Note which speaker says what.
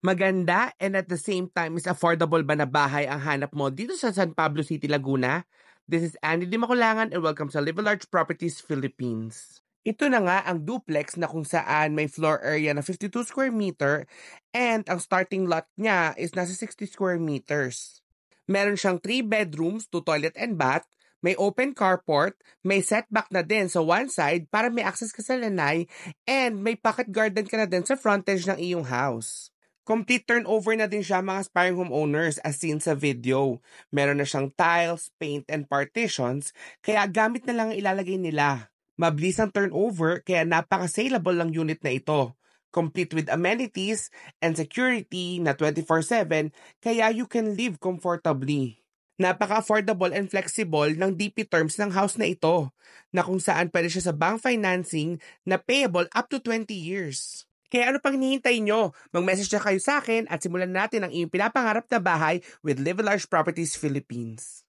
Speaker 1: Maganda and at the same time is affordable ba na bahay ang hanap mo dito sa San Pablo City, Laguna? This is Andy Di Maculangan and welcome sa Live Large Properties Philippines. Ito na nga ang duplex na kung saan may floor area na 52 square meter and ang starting lot niya is nasa 60 square meters. Meron siyang 3 bedrooms, 2 toilet and bath, may open carport, may setback na din sa one side para may access ka sa lanay, and may pocket garden ka na din sa frontage ng iyong house. Complete turnover na din siya mga aspiring homeowners as seen sa video. Meron na siyang tiles, paint, and partitions, kaya gamit na lang ang ilalagay nila. Mabilis ang turnover, kaya napaka-saleable lang unit na ito. Complete with amenities and security na 24/7, kaya you can live comfortably. Napaka-affordable and flexible ng DP terms ng house na ito, na kung saan pwede siya sa bank financing na payable up to 20 years. Kaya ano pang hinihintay nyo? Mag-message na kayo sa akin at simulan natin ang iyong pinapangarap na bahay with Live Large Properties Philippines.